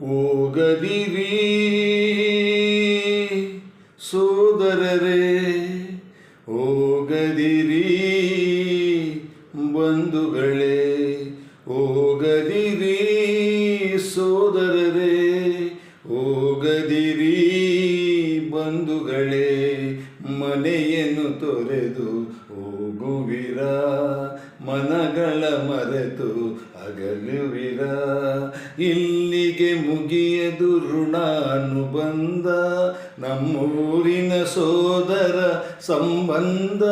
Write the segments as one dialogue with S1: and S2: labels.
S1: ಹೋಗದಿರಿ ಸೋದರರೇ, ಹೋಗದಿರಿ ಬಂಧುಗಳೇ, ಹೋಗದಿರಿ ಸೋದರರೇ, ಹೋಗದಿರಿ ಬಂಧುಗಳೇ, ಮನೆಯನ್ನು ತೊರೆದು ಹೋಗುವಿರ, ಮನಗಳ ಮರೆತು ಅಗಲುವಿರ. ಇಲ್ಲಿಗೆ ಮುಗಿಯದು ಋಣಾನುಬಂಧ, ನಮ್ಮೂರಿನ ಸೋದರ ಸಂಬಂಧ.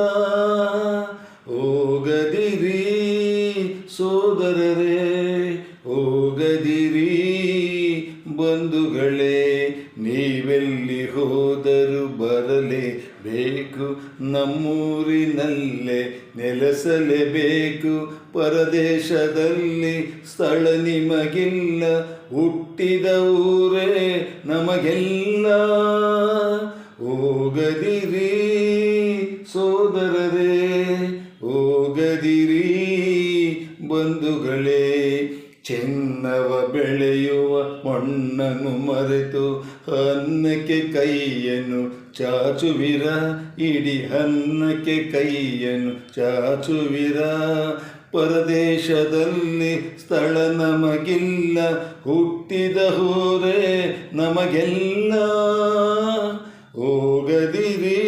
S1: ಹೋಗದಿರಿ ಸೋದರರೇ, ಹೋಗದಿರಿ ಬಂಧುಗಳೇ, ನೀವೆಲ್ಲಿ ಹೋದರೂ ಬರಲೇಬೇಕು, ನಮ್ಮೂರಿನಲ್ಲೇ ನೆಲೆಸಲೇಬೇಕು. ಪರದೇಶದಲ್ಲಿ ಸ್ಥಳ ನಿಮಗಿಲ್ಲ, ಹುಟ್ಟಿದ ಊರೇ ನಮಗೆಲ್ಲ. ಹೋಗದಿರಿ ಸೋದರರೇ, ಹೋಗದಿರಿ ಬಂಧುಗಳೇ, ಚೆನ್ನವ ಬೆಳೆಯುವ ಮಣ್ಣನ್ನು ಮರೆತು ಅನ್ನಕ್ಕೆ ಕೈಯನ್ನು ಚಾಚುವಿರ, ಇಡೀ ಅನ್ನಕ್ಕೆ ಕೈಯನ್ನು ಚಾಚುವಿರ. ಪರದೇಶದಲ್ಲಿ ಸ್ಥಳ ನಮಗಿಲ್ಲ, ಹುಟ್ಟಿದ ಊರೇ ನಮಗೆಲ್ಲ. ಹೋಗದಿರಿ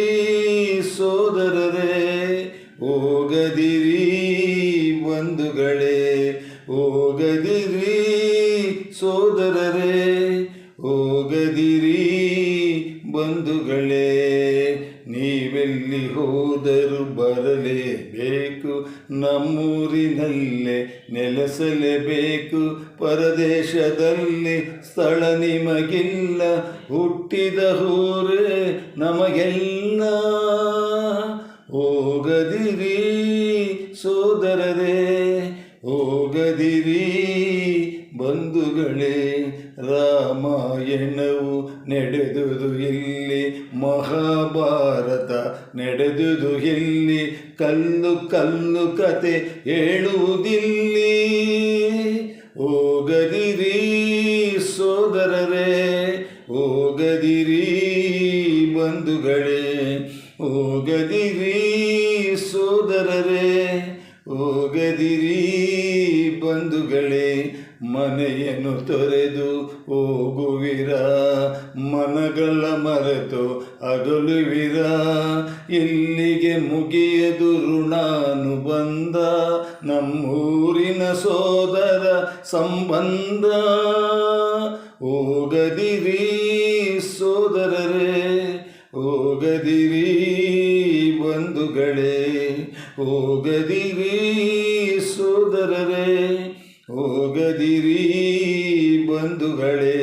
S1: ಸೋದರರೇ, ಹೋಗದಿರಿ ಬಂಧುಗಳೇ, ಹೋಗದಿರಿ ಸೋದರರೇ, ಹೋಗದಿರಿ ಬಂಧುಗಳೇ. ನೀವೆಲ್ಲಿ ಹೋದರೂ ಬರಲೇಬೇಕು, ನಮ್ಮೂರಿನಲ್ಲೇ ನೆಲೆಸಲೇಬೇಕು. ಪರದೇಶದಲ್ಲಿ ಸ್ಥಳ ನಿಮಗಿಲ್ಲ, ಹುಟ್ಟಿದ ಊರೇ ನಮಗೆಲ್ಲ. ಹೋಗದಿರಿ ಸೋದರರೇ, ಹೋಗದಿರಿ ಬಂಧುಗಳೇ. ರಾಮಾಯಣವು ನಡೆದುದು ಇಲ್ಲಿ, ಮಹಾಭಾರತ ನಡೆದುದು ಇಲ್ಲಿ, ಕಲ್ಲು ಕಲ್ಲು ಕತೆ ಹೇಳುವುದಿಲ್ಲಿ. ಹೋಗದಿರಿ ಸೋದರರೇ, ಹೋಗದಿರಿ ಬಂಧುಗಳೇ, ಹೋಗದಿರಿ ಸೋದರರೇ, ಹೋಗದಿರಿ ಬಂಧುಗಳೇ. ಮನೆಯನ್ನು ತೊರೆದು ಹೋಗುವಿರ, ಮನಗಳ ಮರೆತು ಅಗಲುವಿರ. ಇಲ್ಲಿಗೆ ಮುಗಿಯದು ಋಣಾನುಬಂಧ, ನಮ್ಮೂರಿನ ಸೋದರ ಸಂಬಂಧ. ಹೋಗದಿರಿ ಸೋದರರೇ, ಹೋಗದಿರಿ ಬಂಧುಗಳೇ, ಹೋಗದಿರಿ ಸೋದರರೇ, ಹೋಗದಿರಿ ಬಂಧುಗಳೇ.